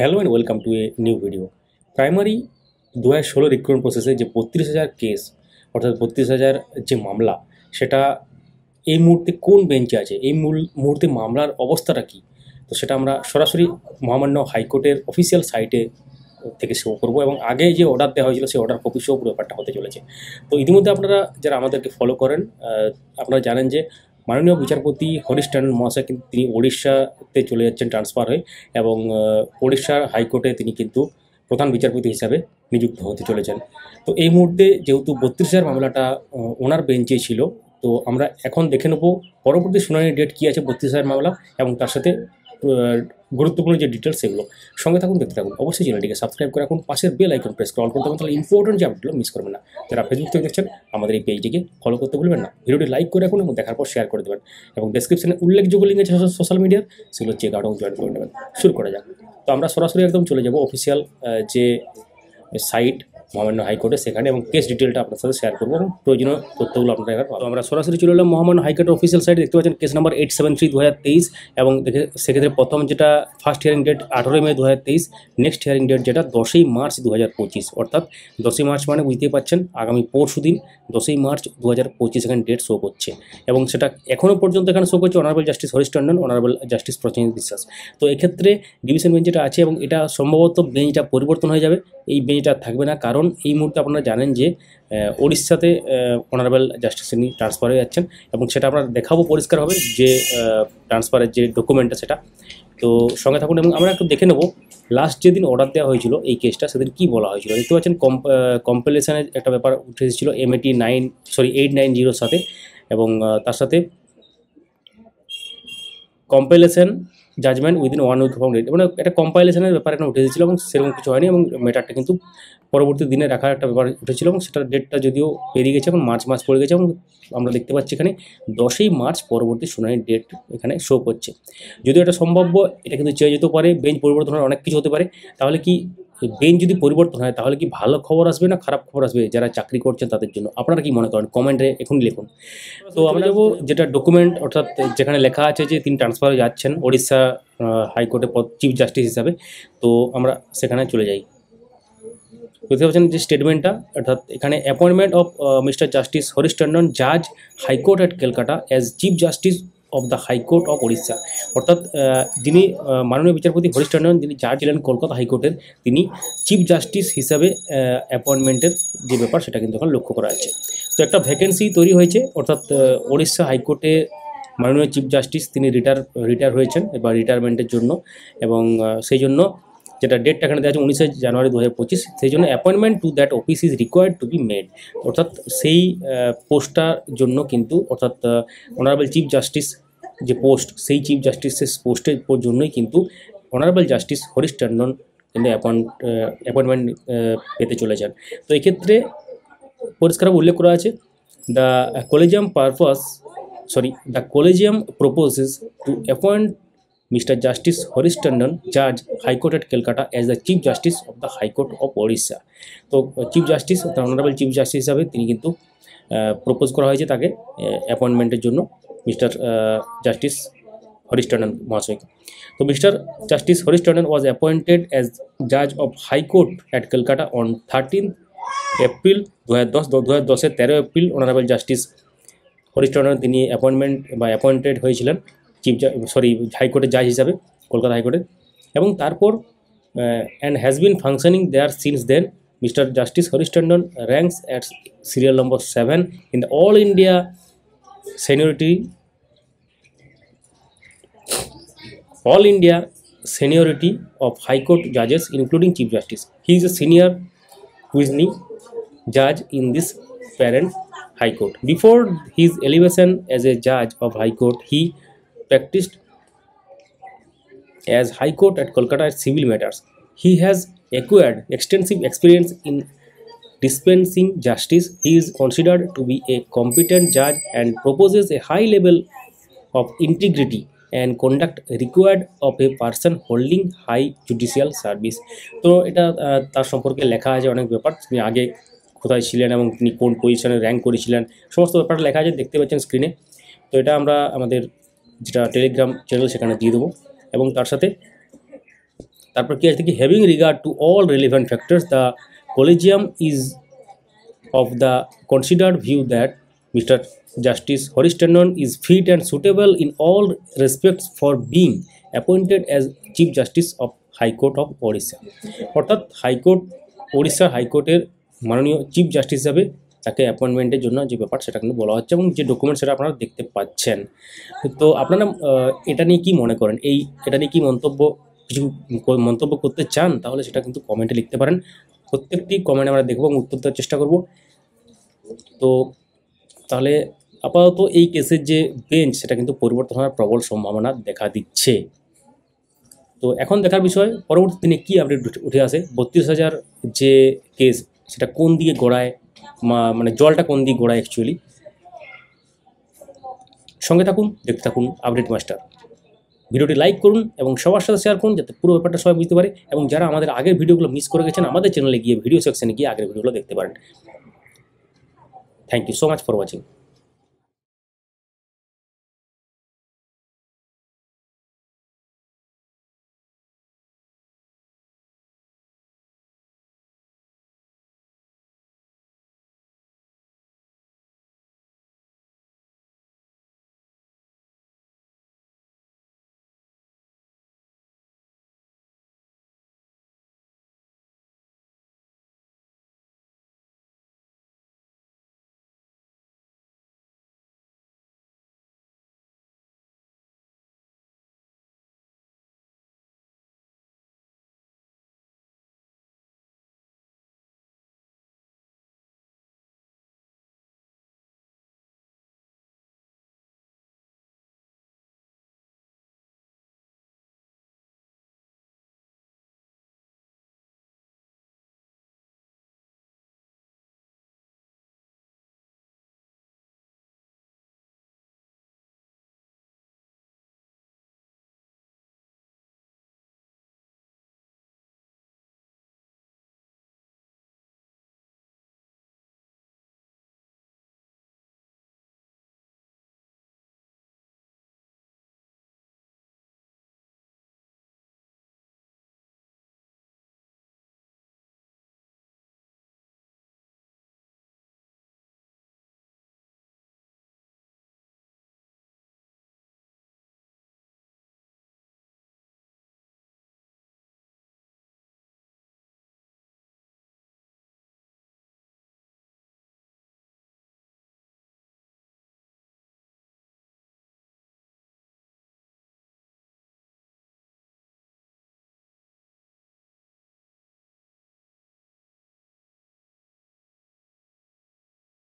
Hello and welcome to a new video. Primary 2016 recruitment প্রসেসে যে 32,000 case অর্থাৎ 32,000 যে মামলা, সেটা এই মুহূর্তে কোন বেঞ্চে আছে, এই মুহূর্তে মামলার অবস্থাটা কী, তো সেটা আমরা সরাসরি মহামান্য হাইকোর্টের অফিসিয়াল সাইটে থেকে শো করবো এবং আগে যে অর্ডার দেওয়া হয়েছিল সেই অর্ডার কপি শো ব্যাপারটা হতে চলেছে। তো ইতিমধ্যে আপনারা যারা আমাদেরকে ফলো করেন, আপনারা জানেন যে মাননীয় বিচারপতি হরিশ ট্যান্ডন মহাশয় কিন্তু তিনি ওড়িশাতে চলে যাচ্ছেন ট্রান্সফার হয়ে, এবং ওড়িশার হাইকোর্টে তিনি কিন্তু প্রধান বিচারপতি হিসাবে নিযুক্ত হতে চলেছেন। তো এই মুহূর্তে যেহেতু 32,000 মামলাটা ওনার বেঞ্চে ছিল, তো আমরা এখন দেখে নেব পরবর্তী শুনানির ডেট কী আছে 32,000 মামলা এবং তার সাথে গুরুত্বপূর্ণ যে ডিটেলস সেগুলো। সঙ্গে থাকুন, দেখতে থাকুন। অবশ্যই চ্যানেলটিকে সাবস্ক্রাইব করে রাখুন, পাশের বেল আইকন প্রেস করে অল করতে হবে, তাহলে ইম্পর্টেন্ট যে আপডেটগুলো মিস করবেন না। যারা ফেসবুক থেকে দেখছেন আমাদের এই পেজটিকে ফলো করতে ভুলবেন না, ভিডিওটি লাইক করে রাখুন এবং দেখার পর শেয়ার করে দেবেন, এবং ডেসক্রিপশনে উল্লেখযোগ্য লিঙ্ক আছে সোশ্যাল মিডিয়ার, সেগুলো চেক আউট এবং জয়েন করে নেবেন। শুরু করা যাক। তো আমরা সরাসরি একদম চলে যাব অফিসিয়াল যে সাইট মহামান্য হাইকোর্টে, সেখানে এবং কেস ডিটেলটা আপনার সাথে শেয়ার করবো এবং প্রয়োজনীয় তথ্যগুলো আপনারা এখানে পাবেন। আমরা সরাসরি চলে এলাম মহামান্য হাইকোর্টের অফিসিয়াল সাইটে। দেখতে পাচ্ছেন কেস নাম্বার 873/2023, এবং সেক্ষেত্রে প্রথম যেটা ফার্স্ট হিয়ারিং ডেট 18 মে 2023, নেক্সট হিয়ারিং ডেট যেটা 10 মার্চ 2025, অর্থাৎ 10 মার্চ মানে বুঝতেই পারছেন আগামী পরশু দিন 10 মার্চ 2025 এখানে ডেট শো করছে, এবং সেটা এখনও পর্যন্ত এখানে শো করছে honourable justice Harish Tandon, honourable Justice Prasenjit Biswas. তো এক্ষেত্রে ডিভিশন বেঞ্চ যেটা আছে, এবং এটা সম্ভবত বেঞ্চটা পরিবর্তন হয়ে যাবে, এই বেঞ্চটা থাকবে না, কারণ এই মুহূর্তে আপনারা জানেন যে ওড়িশাতে অনারেবল জাস্টিস তিনি ট্রান্সফার হয়ে যাচ্ছেন, এবং সেটা আমরা দেখাবো পরিষ্কারভাবে যে ট্রান্সফারের যে ডকুমেন্টটা সেটা। তো সঙ্গে থাকুন এবং আমরা একটু দেখে নেব লাস্ট যেদিন অর্ডার দেওয়া হয়েছিল এই কেসটা, সেদিন কী বলা হয়েছিল। দেখতে পাচ্ছেন কম্পেলেশনের একটা ব্যাপার উঠে এসেছিল MAT 890 সাথে, এবং তার সাথে compilation judgement within 1 week from date, মানে একটা কম্পাইলেশনের ব্যাপার এখানে উঠে এসেছিলো, এবং সেরকম কিছু হয়নি, এবং ম্যাটারটা কিন্তু পরবর্তী দিনে রাখার একটা ব্যাপার উঠেছিল, এবং সেটার ডেটটা যদিও পেরিয়ে গেছে, এখন মার্চ মাস পড়ে গেছে, এবং আমরা দেখতে পাচ্ছি এখানে 10 মার্চ পরবর্তী শুনানির ডেট এখানে শো করছে। যদিও এটা সম্ভাব্য, এটা কিন্তু চেয়ে যেতেও পারে, বেঞ্চ পরিবর্তন হওয়ার অনেক কিছু হতে পারে। তাহলে কি বেঞ্চ যদি পরিবর্তন হয় তাহলে কি ভালো খবর আসবে না খারাপ খবর আসবে যারা চাকরি করছেন তাদের জন্য? আপনারা কি মনে করেন কমেন্টে এখনই লিখুন। তো আমরা যাবো যেটা ডকুমেন্ট, অর্থাৎ যেখানে লেখা আছে যে তিনি ট্রান্সফার হয়ে যাচ্ছেন ওড়িশা হাইকোর্টে চিফ জাস্টিস হিসাবে, তো আমরা সেখানে চলে যাই। বুঝতে পারছেন যে স্টেটমেন্টটা, অর্থাৎ এখানে appointment of Mister justice Harish Tandon জাজ high court at Calcutta as chief justice of the high court of Odisha, অর্থাৎ যিনি মাননীয় বিচারপতি হরিশ ট্যান্ডন, যিনি জাজ ছিলেন কলকাতা হাইকোর্টের, তিনি চিফ জাস্টিস হিসাবে অ্যাপয়েন্টমেন্টের যে ব্যাপার সেটা কিন্তু এখন লক্ষ্য করা যাচ্ছে। তো একটা ভ্যাকেন্সি তৈরি হয়েছে, অর্থাৎ ওড়িশা হাইকোর্টে মাননীয় চিফ জাস্টিস তিনি রিটায়ার হয়েছেন বা রিটায়ারমেন্টের জন্য, এবং সেই জন্য যেটা ডেটটা এখানে দেওয়া আছে 19 জানুয়ারি 2025, সেই জন্য appointment to that office is required to be made, অর্থাৎ সেই পোস্টটার জন্য কিন্তু, অর্থাৎ অনারেবল চিফ জাস্টিস যে পোস্ট, সেই চিফ জাস্টিসের পোস্টের জন্যই কিন্তু অনারেবল জাস্টিস হরিশ ট্যান্ডন কিন্তু অ্যাপয়েন্টমেন্ট পেতে চলেছেন। তো এক্ষেত্রে পরিষ্কার উল্লেখ করা আছে, the collegium proposes to appoint Mr. Justice Harish Tandon, Judge, High Court at Calcutta, as the Chief Justice of the High Court of Odisha. তো chief justice, honourable chief justice হিসাবে তিনি কিন্তু প্রপোজ করা হয়েছে তাকে অ্যাপয়েন্টমেন্টের জন্য মিস্টার জাস্টিস হরিশ ট্যান্ডন মহাশয়কে। তো Mister justice Harish Tandon was appointed as জাজ of high court at Calcutta on 13 April 2010, 13 April honourable justice Harish Tandon তিনি অ্যাপয়েন্টেড হয়েছিলেন হাইকোর্টের জাজ হিসাবে কলকাতা হাইকোর্টে, এবং তারপর and has been functioning there since then. Mister justice Harish Tandon ranks at serial number 7 in the all India seniority of High Court judges, including Chief Justice. He is a senior Quisney judge in this parent High Court. Before his elevation as a judge of High Court, he practiced as High Court at Kolkata civil matters. He has acquired extensive experience in dispensing justice. He is considered to be a competent judge and proposes a high level of integrity and conduct required of a person holding high judicial service. তো এটা তার সম্পর্কে লেখা আছে অনেক ব্যাপার, তিনি আগে কোথায় ছিলেন এবং তিনি কোন পজিশনে র্যাঙ্ক করেছিলেন, সমস্ত ব্যাপারটা লেখা আছে, দেখতে পাচ্ছেন স্ক্রিনে। তো এটা আমরা আমাদের যেটা টেলিগ্রাম চ্যানেল সেখানে দিয়ে দেবো, এবং তার সাথে তারপর কি আছে কি, having regard to all relevant factors the collegium is of the considered view that Mr. Justice Harish Tandon is fit and suitable in all respects for being appointed as Chief Justice of High Court of Odisha. অর্থাৎ high court, Odisha হাইকোর্টের মাননীয় chief justice হিসাবে তাকে অ্যাপয়েন্টমেন্টের জন্য যে ব্যাপার সেটা কিন্তু বলা হচ্ছে এবং যে ডকুমেন্ট সেটা আপনারা দেখতে পাচ্ছেন। তো আপনারা এটা নিয়ে কি মনে করেন, এটা নিয়ে কি কিছু মন্তব্য করতে চান, তাহলে সেটা কিন্তু কমেন্টে লিখতে পারেন। প্রত্যেকটি কমেন্ট আমরা দেখব এবং উত্তর দেওয়ার চেষ্টা করব। তো তাহলে আপাতত এই কেসের যে বেঞ্চ সেটা কিন্তু পরিবর্তন হওয়ার প্রবল সম্ভাবনা দেখা দিচ্ছে। তো এখন দেখার বিষয় পরবর্তী দিনে কী আপডেট উঠে আসে, 32,000 যে কেস সেটা কোন দিকে গড়ায়, মানে জলটা কোন দিকে গড়ায় অ্যাকচুয়ালি। সঙ্গে থাকুন, দেখতে থাকুন আপডেট মাস্টার। ভিডিওটি লাইক করুন এবং সবার সাথে শেয়ার করুন যাতে পুরো ব্যাপারটা সবাই বুঝতে পারে, এবং যারা আমাদের আগের ভিডিওগুলো মিস করে গেছেন আমাদের চ্যানেলে গিয়ে ভিডিও সেকশনে গিয়ে আগের ভিডিওগুলো দেখতে পারেন। Thank you so much for watching.